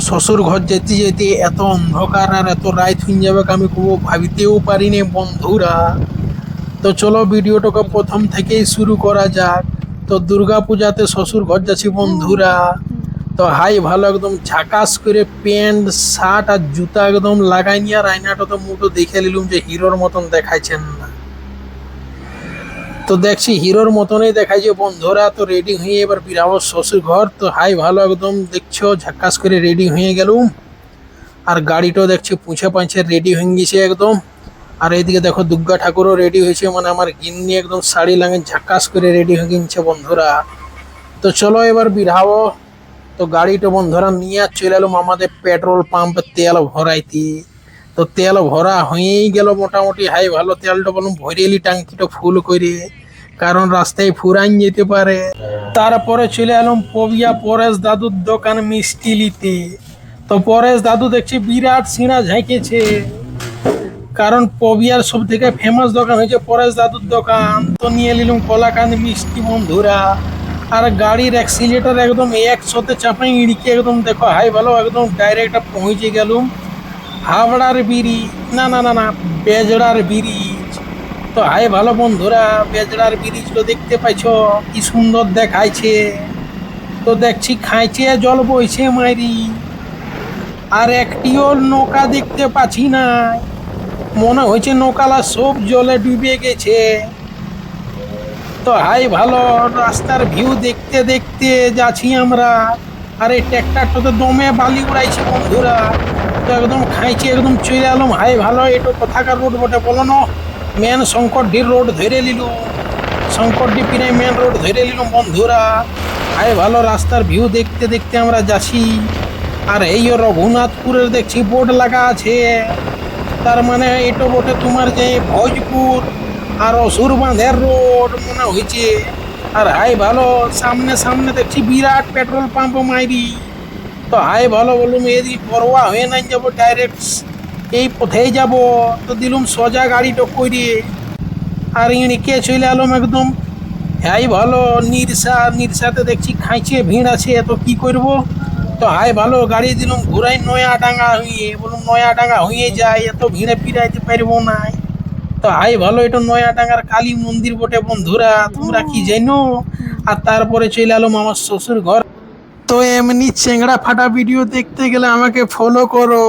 শ্বশুর ঘর যেতে যেতে এত অন্ধকার আর এত রাত হয়ে যাবে আমি কোনো ভাবিতেও পারিনি বন্ধুরা। তো চলো ভিডিওটাকে প্রথম থেকেই শুরু করা যাক। তো দুর্গা পূজাতে শ্বশুর ঘর যাচ্ছি বন্ধুরা। তো হাই ভালো একদম ঝাকাস করে প্যান্ট শার্ট আর জুতা একদম লাগাই নিয়ে আর আয়নাটা তো মুটো দেখে নিলুম যে হিরোর মতন দেখাইছেন না। তো দেখছি হিরোর মতনই দেখাইছে বন্ধুরা। তো রেডি হয়ে এবার বিরাবো শ্বশুর ঘর। তো হাই ভালো একদম দেখছো ঝাক্কাস করে রেডি হয়ে গেলুম। আর গাড়িটাও দেখছি পুঁছে পাঁচে রেডি হয়ে গেছে একদম। আর এইদিকে দেখো দুর্গা ঠাকুরও রেডি হয়েছে, মানে আমার গিন্নি একদম শাড়ি লাগে ঝাক্কাস করে রেডি হয়ে গেছে বন্ধুরা। তো চলো এবার বিড়াবো। তো গাড়িটা বন্ধুরা নিয়ে চলে এলাম আমাদের পেট্রোল পাম্পে তেল ভরাইতে। তো তেল ভরা হয়েই গেল মোটামুটি। হাই ভালো তেলটা বলুন ভরে এলি ট্যাঙ্কিটা ফুল করে, কারণ রাস্তায় ফুরাইন যেতে পারে। তারপরে চলে এলাম পবিয়া পরেশ দাদুর দোকান মিষ্টি নিতে। তো পরেশ দাদু দেখছি বিরাট সিঁড়া ঝাঁকেছে, কারণ পবিয়ার সব থেকে ফেমাস দোকান হয়েছে পরেশ দাদুর দোকান। তো নিয়ে নিলাম কলাকান্দ মিষ্টি বন্ধুরা। আর গাড়ির অ্যাক্সিলেটার একদম 100তে চাপাই ইড়িকে একদম দেখো হাই ভালো একদম ডাইরেক্ট পৌঁছে গেলুম হাওড়ার ব্রিজ, না না না না বেজড়ার ব্রিজ। তো হাই ভালো বন্ধুরা, বেজড়ার ব্রিজটা দেখতে পাইছ কি সুন্দর দেখাইছে। তো দেখছি খাইছে জল বইছে মাইরি, আর একটিও নৌকা দেখতে পাচ্ছি না। মনে হয়েছে নৌকালা সব জলে ডুবে গেছে। তো হাই ভালো রাস্তার ভিউ দেখতে দেখতে যাচ্ছি আমরা। আর এই ট্র্যাক্টরটাতে দমে বালি উড়াইছে বন্ধুরা। তো একদম খাইছে একদম চলে এলাম। হাই ভালো এটা কোথাকার রোড বটে বলো না, মেন শঙ্করডির রোড ধরে নিল। শঙ্করডি পিনাই মেন রোড ধরে নিলাম বন্ধুরা। হাই ভালো রাস্তার ভিউ দেখতে দেখতে আমরা যাচ্ছি। আর এই রঘুনাথপুরের দেখছি বোর্ড লাগা আছে, তার মানে এটা বটে তোমার যে ভোজপুর আর অসুর বাঁধের রোড মনে হয়েছে। আর হাই ভালো সামনে সামনে দেখছি বিরাট পেট্রোল পাম্প মাইরি। তো হাই ভালো বলুম এদিকে পরোয়া হয়ে নাই যাবো, ডাইরেক্ট এই পথেই যাব। তো দিলুম সোজা গাড়িটা করে আর ইনিকে চলে এলাম একদম। হাই ভালো নিরসাতে দেখছি খাইছে ভিড় আছে, তো কি করব। তো হাই ভালো গাড়ি দিলাম ঘুরাই নয়াডাঙ্গা হয়ে, বলুন নয়াডাঙ্গা হয়ে যায়, এত ভিড়ে ফিরাইতে পারবো না। তো হাই ভালো এটা নয়াডাঙ্গার কালী মন্দির বটে বন্ধুরা, তোমরা কি জানো। আর তারপরে চলে এলাম আমার শ্বশুর ঘর। তো এমনি চেংড়া ফাটা ভিডিও দেখতে গেলে আমাকে ফলো করো।